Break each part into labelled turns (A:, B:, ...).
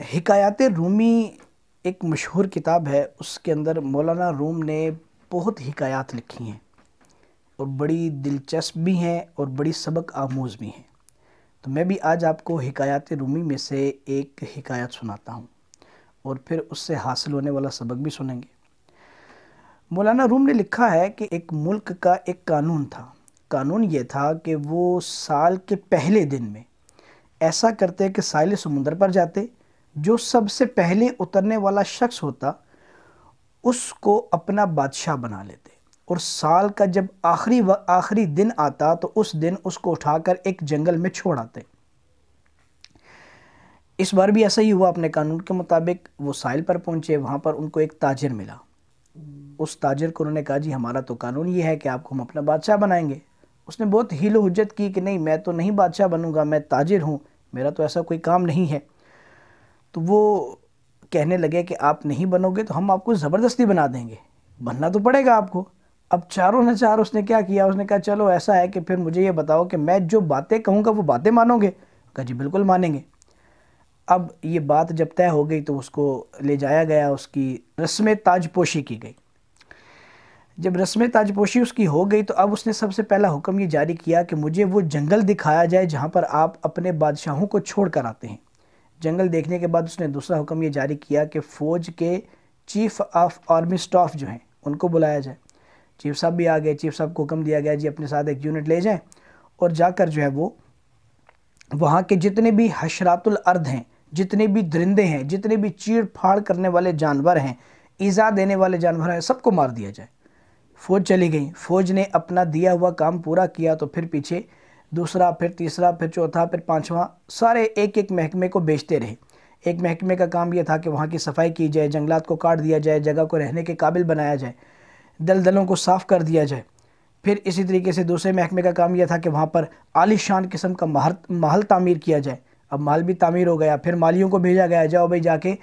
A: حکایات رومی ایک مشہور کتاب ہے، اس کے اندر مولانا روم نے بہت حکایات لکھی ہیں اور بڑی دلچسپ بھی ہیں اور بڑی سبق آموز بھی ہیں۔ تو میں بھی آج آپ کو حکایات رومی میں سے ایک حکایت سناتا ہوں اور پھر اس سے حاصل ہونے والا سبق بھی سنیں گے۔ مولانا روم نے لکھا ہے کہ ایک ملک کا ایک قانون تھا۔ قانون یہ تھا کہ وہ سال کے پہلے دن میں ایسا کرتے کہ ساحل سمندر پر جاتے، جو سب سے پہلے اترنے والا شخص ہوتا اس کو اپنا بادشاہ بنا لیتے، اور سال کا جب آخری دن آتا تو اس دن اس کو اٹھا کر ایک جنگل میں چھوڑ آتے۔ اس بار بھی ایسا ہی ہوا۔ اپنے قانون کے مطابق وہ ساحل پر پہنچے، وہاں پر ان کو ایک تاجر ملا۔ اس تاجر کو انہوں نے کہا جی ہمارا تو قانون یہ ہے کہ آپ کو ہم اپنا بادشاہ بنائیں گے۔ اس نے بہت حیل و حجت کی کہ نہیں، میں تو نہیں بادشاہ بنوں گا، میں تاجر ہوں، میرا تو ایسا کوئی کام نہیں ہے۔ تو وہ کہنے لگے کہ آپ نہیں بنو گے تو ہم آپ کو زبردستی بنا دیں گے، بننا تو پڑے گا آپ کو۔ اب چاروں نے چار اس نے کیا کیا، اس نے کہا چلو ایسا ہے کہ پھر مجھے یہ بتاؤ کہ میں جو باتیں کہوں گا وہ باتیں مانو گے؟ کہا جی بالکل مانیں گے۔ اب یہ بات جب طے ہو گئی تو اس کو لے جایا گیا، اس کی رسم تاج پوشی کی گئی۔ جب رسم تاج پوشی اس کی ہو گئی تو اب اس نے سب سے پہلا حکم یہ جاری کیا کہ مجھے وہ جنگل دکھایا جائے جہاں پر آپ اپنے بادشاہوں کو چھوڑ کر آتے ہیں۔ جنگل دیکھنے کے بعد اس نے دوسرا حکم یہ جاری کیا کہ فوج کے چیف آف آرمی سٹاف جو ہیں ان کو بلایا جائے۔ چیف صاحب بھی آ گئے۔ چیف صاحب کو حکم دیا گیا جی اپنے ساتھ ایک یونٹ لے جائیں اور جا کر جو ہے وہ وہاں کے جتنے بھی حشرات الارض ہیں، جتنے بھی درندے ہیں، جتنے بھی چیڑ پھاڑ کرنے والے جانور ہیں، ایذا دینے والے جانور ہیں، سب کو مار دیا جائے۔ فوج چلی گئی۔ فوج نے اپنا دیا ہوا کام پورا کیا تو پھر پیچھے دوسرا، پھر تیسرا، پھر چوتھا، پھر پانچواں، سارے ایک ایک محکمے کو بیچتے رہے۔ ایک محکمے کا کام یہ تھا کہ وہاں کی صفائی کی جائے، جنگلات کو کاٹ دیا جائے، جگہ کو رہنے کے قابل بنایا جائے، دلدلوں کو صاف کر دیا جائے۔ پھر اسی طریقے سے دوسرے محکمے کا کام یہ تھا کہ وہاں پر عالی شان قسم کا محل تعمیر کیا جائے۔ اب محل بھی تعمیر ہو گیا۔ پھر مالیوں کو بھیجا گیا جاؤ بھائی جا کے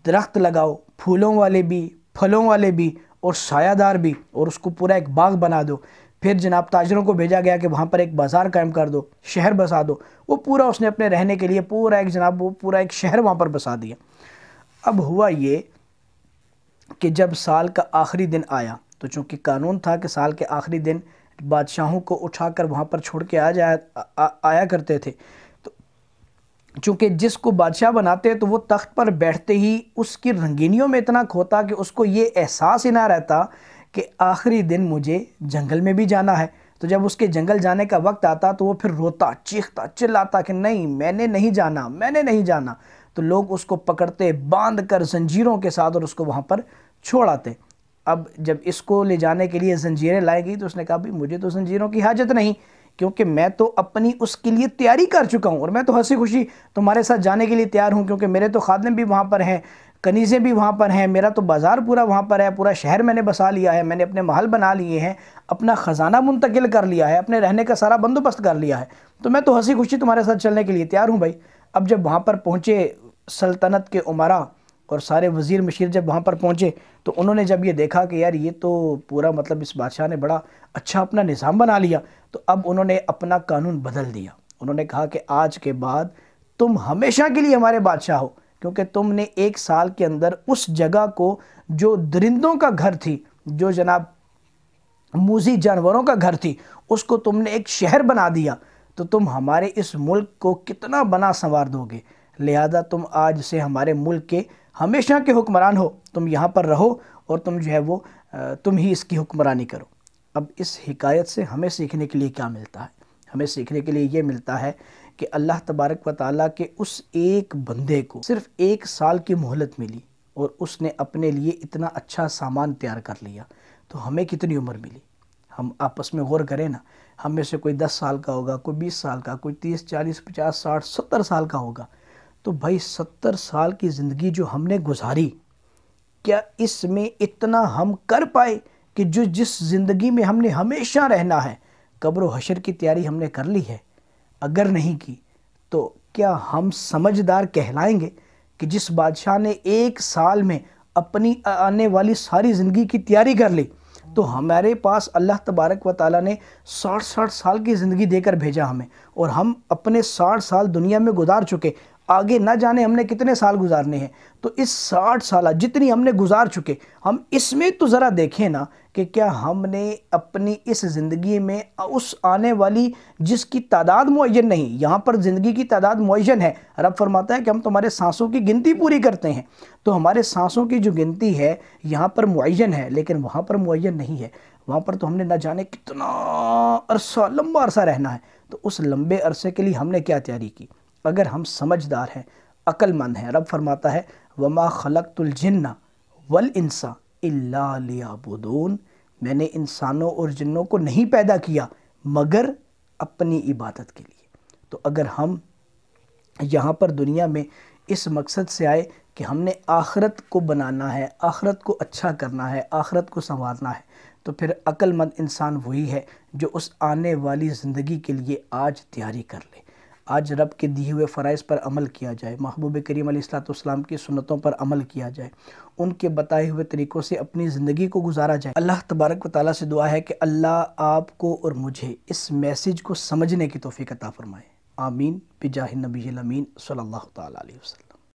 A: درخت لگاؤ، پھولوں والے بھی، پھلوں والے بھی اور سایہ دار بھی، اور اس کو پورا ایک باغ بنا دو۔ پھر جناب تاجروں کو بھیجا گیا کہ وہاں پر ایک بازار قائم کر دو، شہر بسا دو۔ وہ پورا اس نے اپنے رہنے کے لیے پورا ایک شہر وہاں پر بسا دیا۔ اب ہوا یہ کہ جب سال کا آخری دن آیا تو چونکہ قانون تھا کہ سال کے آخری دن بادشاہوں کو اٹھا کر وہاں پر چھوڑ کے آیا کرتے تھے، تو چونکہ جس کو بادشاہ بناتے تو وہ تخت پر بیٹھتے ہی اس کی رنگینیوں میں اتنا کھوتا کہ اس کو یہ احساس ہی نہ رہتا کہ آخری دن مجھے جنگل میں بھی جانا ہے۔ تو جب اس کے جنگل جانے کا وقت آتا تو وہ پھر روتا، چیختا، چلاتا کہ نہیں میں نے نہیں جانا، میں نے نہیں جانا۔ تو لوگ اس کو پکڑتے، باندھ کر زنجیروں کے ساتھ، اور اس کو وہاں پر چھوڑ آتے۔ اب جب اس کو لے جانے کے لیے زنجیریں لائی گئی تو اس نے کہا بھی مجھے تو زنجیروں کی حاجت نہیں، کیونکہ میں تو اپنی اس کے لیے تیاری کر چکا ہوں، اور میں تو ہنسی خوشی تمہارے ساتھ جانے کے لیے تیار ہوں، کیونکہ میرے تو خادم بھی وہاں پر ہیں، کنیزیں بھی وہاں پر ہیں، میرا تو بازار پورا وہاں پر ہے، پورا شہر میں نے بسا لیا ہے، میں نے اپنے محل بنا لیے ہیں، اپنا خزانہ منتقل کر لیا ہے، اپنے رہنے کا سارا بندوبست کر لیا ہے، تو میں تو ہنسی خوشی تمہارے ساتھ چلنے کے لیے تیار ہوں بھائی۔ اب جب وہاں پر پہنچے سلطنت کے امراء اور سارے وزیر مشیر جب وہاں پر پہنچے تو انہوں نے جب یہ دیکھا کہ یار یہ تو پورا اس بادشاہ نے بڑا اچھا اپنا نظام بنا لیا، تو اب انہوں نے اپنا قانون بدل دیا۔ انہوں نے کہا کہ آج کے بعد تم ہمیشہ کے لیے ہمارے بادشاہ ہو، کیونکہ تم نے ایک سال کے اندر اس جگہ کو جو درندوں کا گھر تھی، جو جناب موذی جانوروں کا گھر تھی، اس کو تم نے ایک شہر بنا دیا، تو تم ہمارے اس ملک کو کتنا بنا سنوار دو گے، لہذا تم آج سے ہمارے ملک کے ہمیشہ کے حکمران ہو، تم یہاں پر رہو اور تم جو ہے وہ تم ہی اس کی حکمرانی کرو۔ اب اس حکایت سے ہمیں سیکھنے کے لیے کیا ملتا ہے؟ ہمیں سیکھنے کے لیے یہ ملتا ہے کہ اللہ تبارک و تعالیٰ کے اس ایک بندے کو صرف 1 سال کی مہلت ملی اور اس نے اپنے لیے اتنا اچھا سامان تیار کر لیا، تو ہمیں کتنی عمر ملی؟ ہم آپس میں غور کریں نا، ہم میں سے کوئی 10 سال کا ہوگا، کوئی 20 سال کا، کوئی 30، 40، 50، 60، 70 سال کا ہوگا۔ تو بھائی 70 سال کی زندگی جو ہم نے گزاری، کیا اس میں اتنا ہم کر پائے کہ جس زندگی میں ہم نے ہمیشہ رہنا ہے، قبر و حشر کی تیاری ہم نے کر لی ہے؟ اگر نہیں کی تو کیا ہم سمجھدار کہلائیں گے کہ جس بادشاہ نے 1 سال میں اپنی آنے والی ساری زندگی کی تیاری کر لی، تو ہمارے پاس اللہ تبارک و تعالیٰ نے 60 سال کی زندگی دے کر بھیجا ہمیں، اور ہم اپنے 60 سال دنیا میں گزار چکے، آگے نہ جانے ہم نے کتنے سال گزارنے ہیں، تو اس 60 سالہ جتنی ہم نے گزار چکے، ہم اس میں تو ذرا دیکھیں نا کہ کیا ہم نے اپنی اس زندگی میں اس آنے والی جس کی تعداد معین نہیں، یہاں پر زندگی کی تعداد معین ہے، رب فرماتا ہے کہ ہم تمہارے سانسوں کی گنتی پوری کرتے ہیں، تو ہمارے سانسوں کی جو گنتی ہے یہاں پر معین ہے لیکن وہاں پر معین نہیں ہے، وہاں پر تو ہم نے نہ جانے کتنا عرصہ، لمبا عرصہ رہنا ہے، تو اس لمبے عرصے کے لیے ہم نے کیا تیاری کی؟ اگر ہم سمجھدار ہیں، عقل مند ہیں، رب فرماتا ہے وَمَا خَلَقْتُ الْجِنَّ وَالْإِنسَ إِلَّا لِيَعْبُدُونَ، میں نے انسانوں اور جنوں کو نہیں پیدا کیا مگر اپنی عبادت کے لیے۔ تو اگر ہم یہاں پر دنیا میں اس مقصد سے آئے کہ ہم نے آخرت کو بنانا ہے، آخرت کو اچھا کرنا ہے، آخرت کو سنوارنا ہے، تو پھر عقل مند انسان وہی ہے جو اس آنے والی زندگی کے لیے آج تیاری کر لے، آج رب کے دیے ہوئے فرائض پر عمل کیا جائے، محبوب کریم علیہ السلام کی سنتوں پر عمل کیا جائے، ان کے بتائے ہوئے طریقوں سے اپنی زندگی کو گزارا جائے۔ اللہ تبارک و تعالیٰ سے دعا ہے کہ اللہ آپ کو اور مجھے اس میسیج کو سمجھنے کی توفیق عطا فرمائے، آمین بجاہ النبی الامین صلی اللہ تعالیٰ علیہ وسلم۔